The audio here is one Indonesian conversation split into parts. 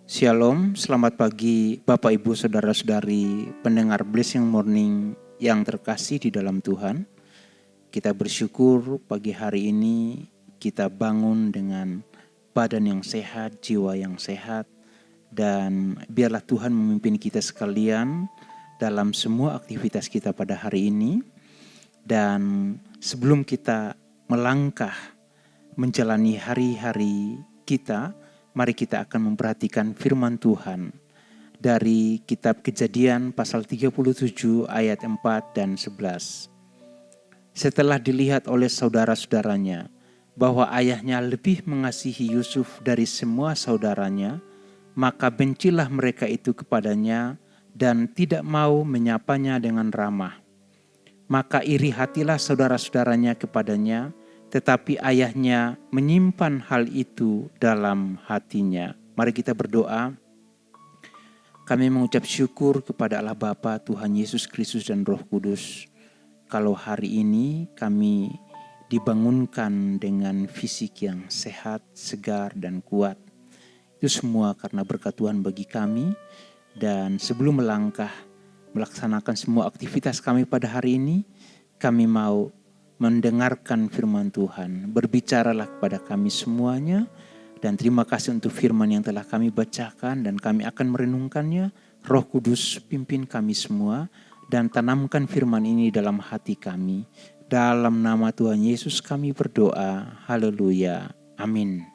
Shalom, selamat pagi Bapak Ibu Saudara-saudari pendengar Blessing Morning yang terkasih di dalam Tuhan. Kita bersyukur pagi hari ini kita bangun dengan badan yang sehat, jiwa yang sehat, dan biarlah Tuhan memimpin kita sekalian dalam semua aktivitas kita pada hari ini. Dan sebelum kita melangkah menjalani hari-hari kita, mari kita akan memperhatikan firman Tuhan dari kitab Kejadian pasal 37 ayat 4 dan 11. Setelah dilihat oleh saudara-saudaranya bahwa ayahnya lebih mengasihi Yusuf dari semua saudaranya, maka bencilah mereka itu kepadanya dan tidak mau menyapanya dengan ramah. Maka iri hatilah saudara-saudaranya kepadanya, tetapi ayahnya menyimpan hal itu dalam hatinya. Mari kita berdoa. Kami mengucap syukur kepada Allah Bapa, Tuhan Yesus Kristus dan Roh Kudus. Kalau hari ini kami dibangunkan dengan fisik yang sehat, segar dan kuat. Itu semua karena berkat Tuhan bagi kami. Dan sebelum melangkah melaksanakan semua aktivitas kami pada hari ini, kami mau mendengarkan firman Tuhan. Berbicaralah kepada kami semuanya, dan terima kasih untuk firman yang telah kami bacakan dan kami akan merenungkannya. Roh Kudus pimpin kami semua dan tanamkan firman ini dalam hati kami. Dalam nama Tuhan Yesus kami berdoa. Haleluya. Amin.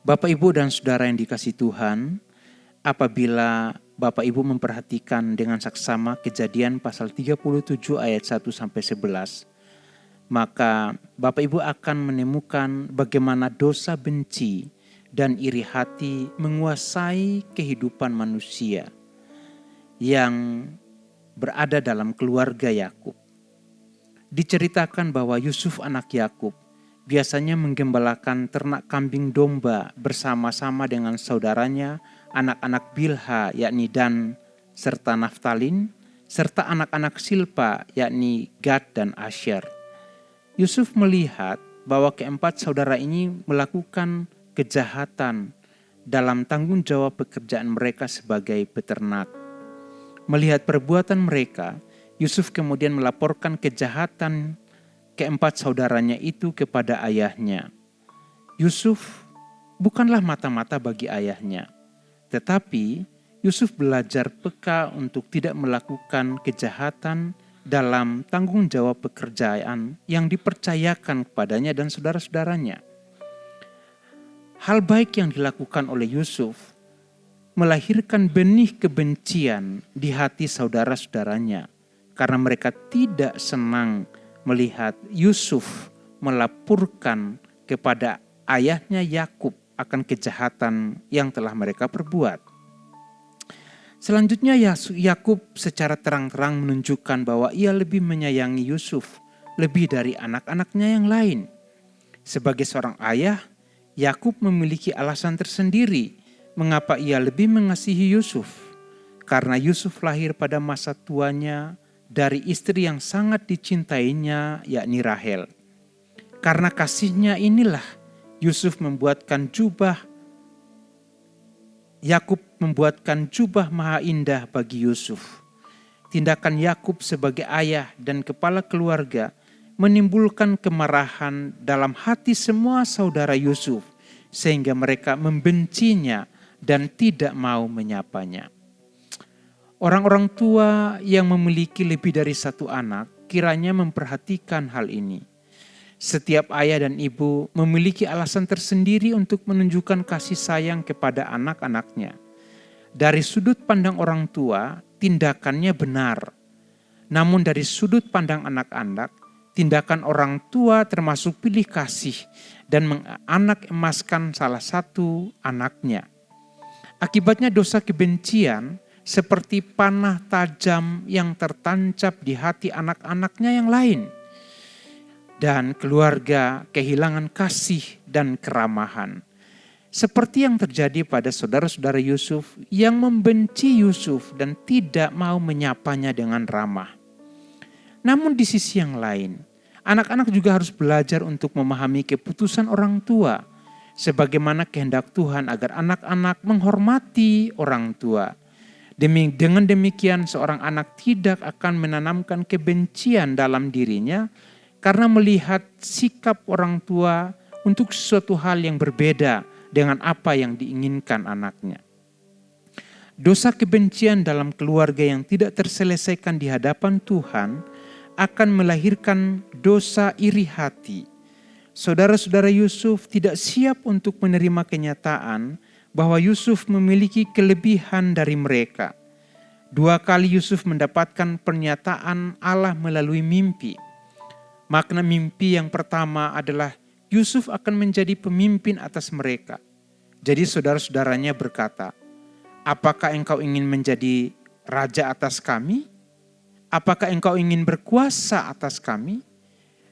Bapak, Ibu dan Saudara yang dikasihi Tuhan, apabila Bapak Ibu memperhatikan dengan saksama Kejadian pasal 37 ayat 1-11, maka Bapak Ibu akan menemukan bagaimana dosa benci dan iri hati menguasai kehidupan manusia yang berada dalam keluarga Yakub. Diceritakan bahwa Yusuf anak Yakub biasanya menggembalakan ternak kambing domba bersama-sama dengan saudaranya, anak-anak Bilha yakni Dan serta Naftalin, serta anak-anak Silpa yakni Gad dan Asher. Yusuf melihat bahwa keempat saudara ini melakukan kejahatan dalam tanggung jawab pekerjaan mereka sebagai peternak. Melihat perbuatan mereka, Yusuf kemudian melaporkan kejahatan keempat saudaranya itu kepada ayahnya. Yusuf bukanlah mata-mata bagi ayahnya, tetapi Yusuf belajar peka untuk tidak melakukan kejahatan dalam tanggung jawab pekerjaan yang dipercayakan kepadanya dan saudara-saudaranya. Hal baik yang dilakukan oleh Yusuf melahirkan benih kebencian di hati saudara-saudaranya karena mereka tidak senang melihat Yusuf melaporkan kepada ayahnya Yakub akan kejahatan yang telah mereka perbuat. Selanjutnya Yakub secara terang-terang menunjukkan bahwa ia lebih menyayangi Yusuf lebih dari anak-anaknya yang lain. Sebagai seorang ayah, Yakub memiliki alasan tersendiri mengapa ia lebih mengasihi Yusuf. Karena Yusuf lahir pada masa tuanya dari istri yang sangat dicintainya, yakni Rahel. Karena kasihnya inilah Yakub membuatkan jubah maha indah bagi Yusuf. Tindakan Yakub sebagai ayah dan kepala keluarga menimbulkan kemarahan dalam hati semua saudara Yusuf, sehingga mereka membencinya dan tidak mau menyapanya. Orang-orang tua yang memiliki lebih dari satu anak kiranya memperhatikan hal ini. Setiap ayah dan ibu memiliki alasan tersendiri untuk menunjukkan kasih sayang kepada anak-anaknya. Dari sudut pandang orang tua, tindakannya benar. Namun dari sudut pandang anak-anak, tindakan orang tua termasuk pilih kasih dan menganak emaskan salah satu anaknya. Akibatnya dosa kebencian seperti panah tajam yang tertancap di hati anak-anaknya yang lain. Dan keluarga kehilangan kasih dan keramahan. Seperti yang terjadi pada saudara-saudara Yusuf yang membenci Yusuf dan tidak mau menyapanya dengan ramah. Namun di sisi yang lain, anak-anak juga harus belajar untuk memahami keputusan orang tua sebagaimana kehendak Tuhan agar anak-anak menghormati orang tua. Dengan demikian seorang anak tidak akan menanamkan kebencian dalam dirinya karena melihat sikap orang tua untuk sesuatu hal yang berbeda dengan apa yang diinginkan anaknya. Dosa kebencian dalam keluarga yang tidak terselesaikan di hadapan Tuhan akan melahirkan dosa iri hati. Saudara-saudara Yusuf tidak siap untuk menerima kenyataan bahwa Yusuf memiliki kelebihan dari mereka. 2 kali Yusuf mendapatkan pernyataan Allah melalui mimpi. Makna mimpi yang pertama adalah Yusuf akan menjadi pemimpin atas mereka. Jadi saudara-saudaranya berkata, "Apakah engkau ingin menjadi raja atas kami? Apakah engkau ingin berkuasa atas kami?"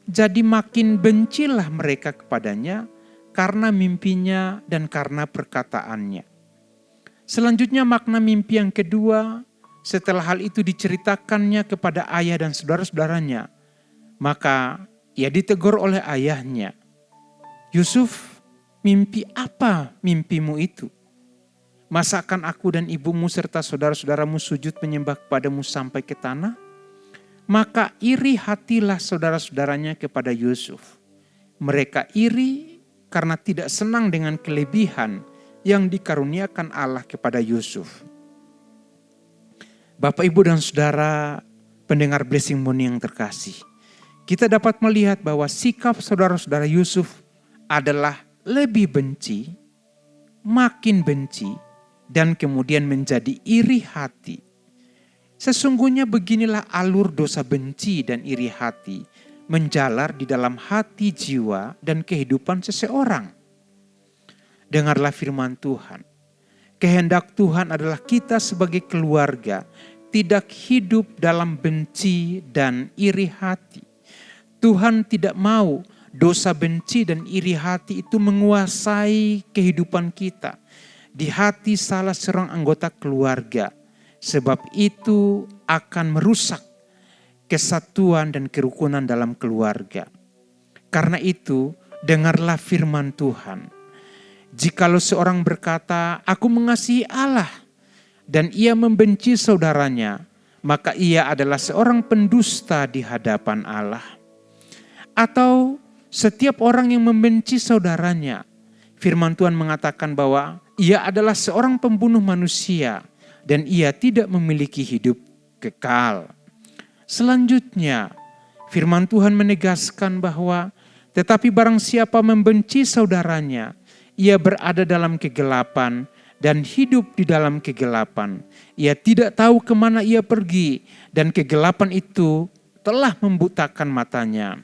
Jadi makin bencilah mereka kepadanya karena mimpinya dan karena perkataannya. Selanjutnya makna mimpi yang kedua, setelah hal itu diceritakannya kepada ayah dan saudara-saudaranya, maka ia ditegur oleh ayahnya. "Yusuf, mimpi apa mimpimu itu? Masakan aku dan ibumu serta saudara-saudaramu sujud menyembah kepadamu sampai ke tanah?" Maka iri hatilah saudara-saudaranya kepada Yusuf. Mereka iri karena tidak senang dengan kelebihan yang dikaruniakan Allah kepada Yusuf. Bapak, Ibu, dan Saudara pendengar Blessing Morning yang terkasih, kita dapat melihat bahwa sikap saudara-saudara Yusuf adalah lebih benci, makin benci, dan kemudian menjadi iri hati. Sesungguhnya beginilah alur dosa benci dan iri hati menjalar di dalam hati, jiwa, dan kehidupan seseorang. Dengarlah firman Tuhan. Kehendak Tuhan adalah kita sebagai keluarga tidak hidup dalam benci dan iri hati. Tuhan tidak mau dosa benci dan iri hati itu menguasai kehidupan kita di hati salah seorang anggota keluarga. Sebab itu akan merusak kesatuan dan kerukunan dalam keluarga. Karena itu, dengarlah firman Tuhan. Jikalau seorang berkata, "Aku mengasihi Allah," dan ia membenci saudaranya, maka ia adalah seorang pendusta di hadapan Allah. Atau setiap orang yang membenci saudaranya, firman Tuhan mengatakan bahwa ia adalah seorang pembunuh manusia dan ia tidak memiliki hidup kekal. Selanjutnya, firman Tuhan menegaskan bahwa tetapi barang siapa membenci saudaranya, ia berada dalam kegelapan dan hidup di dalam kegelapan. Ia tidak tahu kemana ia pergi dan kegelapan itu telah membutakan matanya.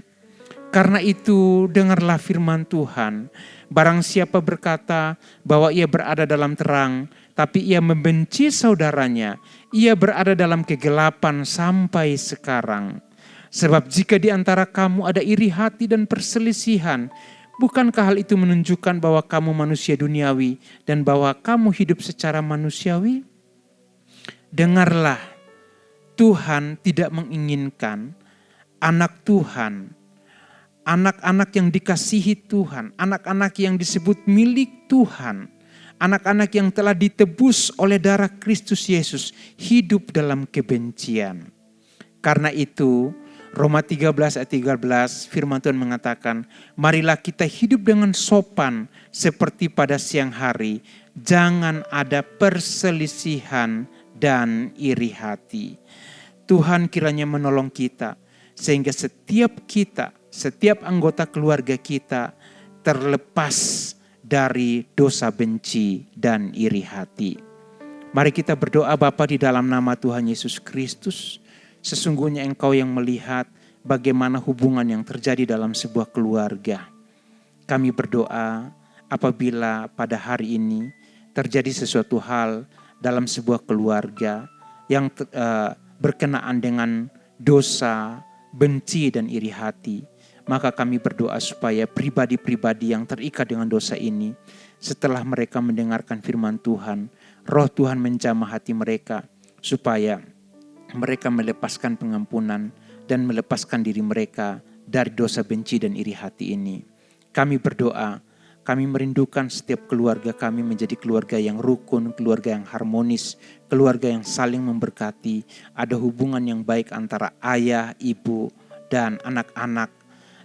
Karena itu, dengarlah firman Tuhan. Barang siapa berkata bahwa ia berada dalam terang, tapi ia membenci saudaranya, ia berada dalam kegelapan sampai sekarang. Sebab jika di antara kamu ada iri hati dan perselisihan, bukankah hal itu menunjukkan bahwa kamu manusia duniawi dan bahwa kamu hidup secara manusiawi? Dengarlah, Tuhan tidak menginginkan anak Tuhan, anak-anak yang dikasihi Tuhan, anak-anak yang disebut milik Tuhan, anak-anak yang telah ditebus oleh darah Kristus Yesus hidup dalam kebencian. Karena itu, Roma 13 ayat 13 firman Tuhan mengatakan, "Marilah kita hidup dengan sopan seperti pada siang hari, jangan ada perselisihan dan iri hati." Tuhan kiranya menolong kita sehingga setiap anggota keluarga kita terlepas dari dosa benci dan iri hati. Mari kita berdoa. Bapa, di dalam nama Tuhan Yesus Kristus, sesungguhnya Engkau yang melihat bagaimana hubungan yang terjadi dalam sebuah keluarga. Kami berdoa apabila pada hari ini terjadi sesuatu hal dalam sebuah keluarga yang berkenaan dengan dosa, benci dan iri hati, maka kami berdoa supaya pribadi-pribadi yang terikat dengan dosa ini, setelah mereka mendengarkan firman Tuhan, Roh Tuhan menjamah hati mereka, supaya mereka melepaskan pengampunan dan melepaskan diri mereka dari dosa benci dan iri hati ini. Kami berdoa Kami merindukan setiap keluarga kami menjadi keluarga yang rukun, keluarga yang harmonis, keluarga yang saling memberkati. Ada hubungan yang baik antara ayah, ibu, dan anak-anak,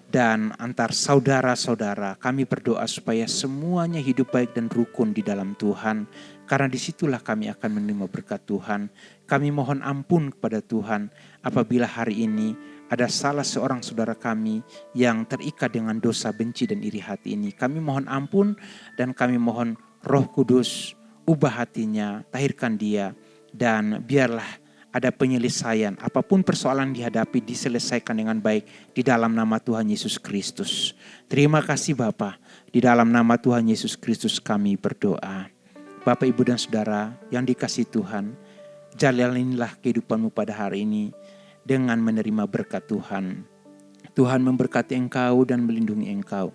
dan antar saudara-saudara. Kami berdoa supaya semuanya hidup baik dan rukun di dalam Tuhan. Karena disitulah kami akan menerima berkat Tuhan. Kami mohon ampun kepada Tuhan apabila hari ini ada salah seorang saudara kami yang terikat dengan dosa benci dan iri hati ini. Kami mohon ampun dan kami mohon Roh Kudus ubah hatinya, tahirkan dia, dan biarlah ada penyelesaian. Apapun persoalan dihadapi diselesaikan dengan baik di dalam nama Tuhan Yesus Kristus. Terima kasih Bapa. Di dalam nama Tuhan Yesus Kristus kami berdoa. Bapak, Ibu, dan Saudara yang dikasihi Tuhan, jalanilah kehidupanmu pada hari ini dengan menerima berkat Tuhan. Tuhan memberkati engkau dan melindungi engkau.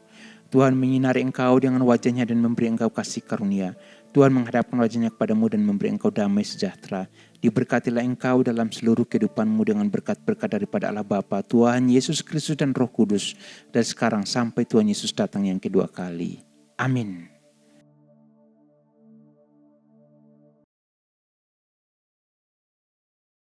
Tuhan menyinari engkau dengan wajahnya dan memberi engkau kasih karunia. Tuhan menghadapkan wajahnya kepadamu dan memberi engkau damai sejahtera. Diberkatilah engkau dalam seluruh kehidupanmu dengan berkat-berkat daripada Allah Bapa, Tuhan Yesus Kristus dan Roh Kudus, dari sekarang sampai Tuhan Yesus datang yang kedua kali. Amin.